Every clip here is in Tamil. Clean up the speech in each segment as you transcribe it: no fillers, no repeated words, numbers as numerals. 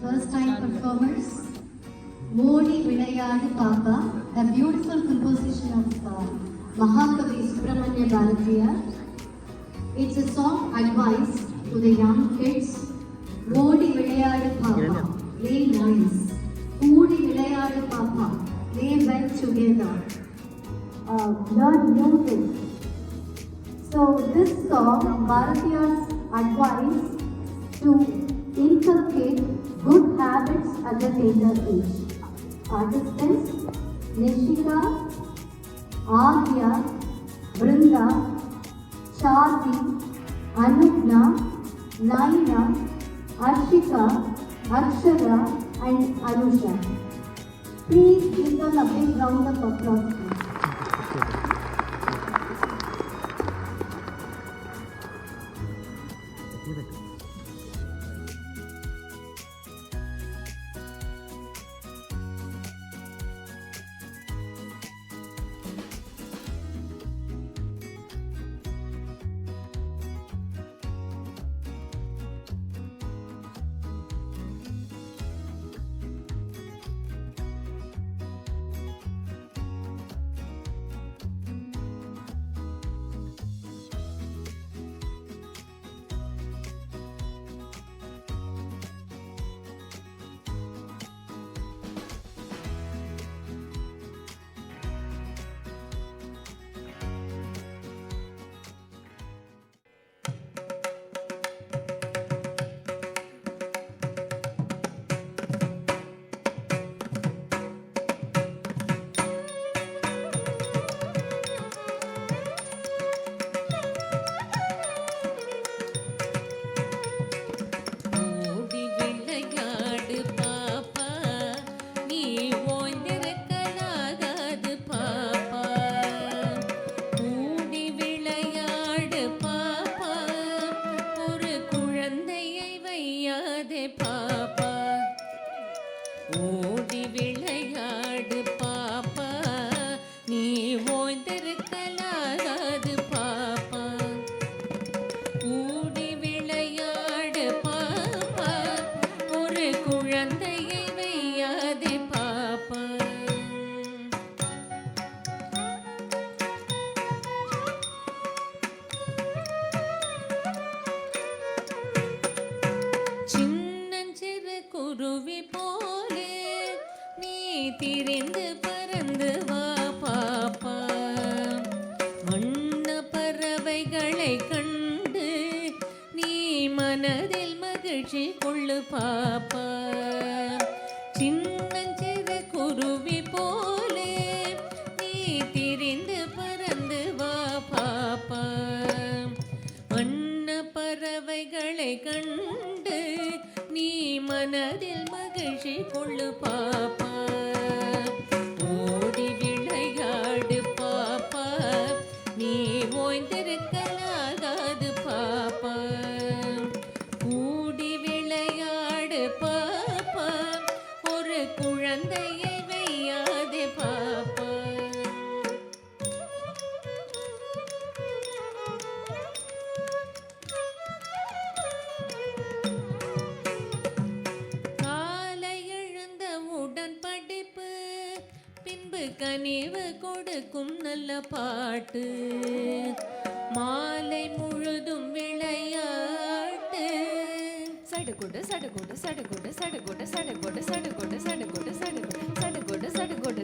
first time performers. Modi Vilayadu Papa, a beautiful composition of Mahakavi Subramanya Bharatiya. It's a song advice to the young kids. Modi Vilayadu Papa, play nice. Modi Vilayadu Papa, play well together. Learn new things. So this song, Bharatiya's advice to inculcate good habits at the tender age. Participants: Nishika, Agya, Brinda, Charti, Anugna, Naina, Arshika, Akshara and Anusha. Please give them a big round of applause. திரிந்து பறந்து வா பாப்பா, வண்ண பறவைகளை கண்டு நீ மனதில் மகிழ்ச்சி கொள்ளு பாப்பா. சின்னஞ்சிறு குருவி போலே நீ திரிந்து பறந்து வா பாப்பா, வண்ண பறவைகளை கண்டு நீ மனதில் மகிழ்ச்சி கொள்ளு பாப்பா. ஓடி விளையாடு பாப்பா, நீ ஓய்ந்திருக்கலாகாது பாப்பா. கூடி விளையாடு பாப்பா, ஒரு குழந்தையை வையாதே பாப்பா. கனிவு கொடுக்கும் நல்ல பாட்டு, மாலை முழுதும் விளையாட்டு. சடுகுடு சடுகுடு சடுகுடு சடுகுடு சடுகுடு சடுகுடு சடுகுடு சடுகுடு சடுகுடு சடுகுடு சடுகுடு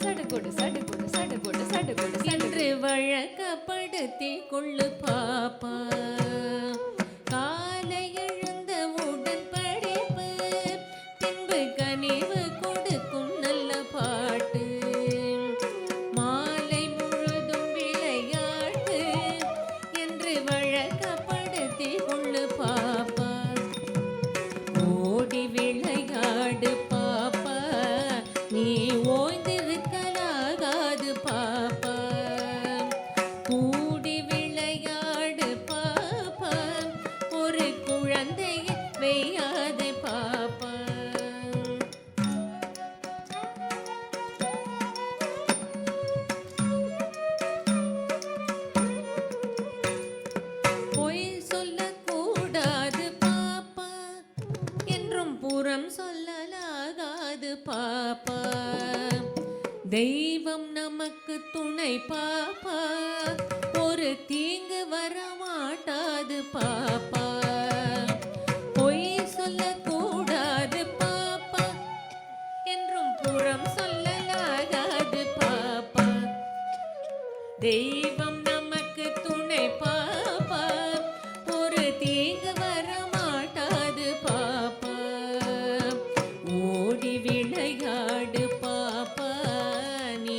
சடுகுடு சடுகுடு சடுகுடு சடுகுடு என்று வழக்கப்படுத்தி கொள்ளு பாப்பா. காலை எழுந்த உடன் படிப்பு, பின்பு கனிவு கொடுக்கும் நல்ல பாட்டு, வழக்கப்படுத்தி கொள்ளு பாப்பா. ஓடி விளையாடு பாப்பா, நீ ஓய்ந்திருக்கலாகாது பாப்பா. கூடி விளையாடு பாப்பா, தெய்வம் நமக்கு துணை பாப்பா, ஒரு தீங்கு வர மாட்டாது பாப்பா. பொய் சொல்லக்கூடாது பாப்பா, என்றும் புறம் சொல்லலாகாது பாப்பா. தெய்வம் நமக்கு துணை பாப்பா, ஒரு தீங்கு வர மாட்டாது பாப்பா. ஓடி விளையாடு பாப்பா, நீ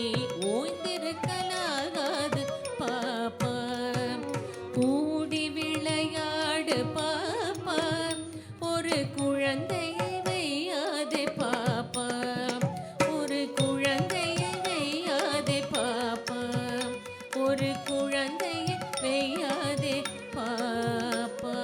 ஓய்ந்திருக்கலாகாது பாப்பா. கூடி விளையாடு பாப்பா, ஒரு குழந்தையை வையாதே பாப்பா, ஒரு குழந்தையை வையாதே பாப்பா, ஒரு குழந்தையை வையாதே பாப்பா.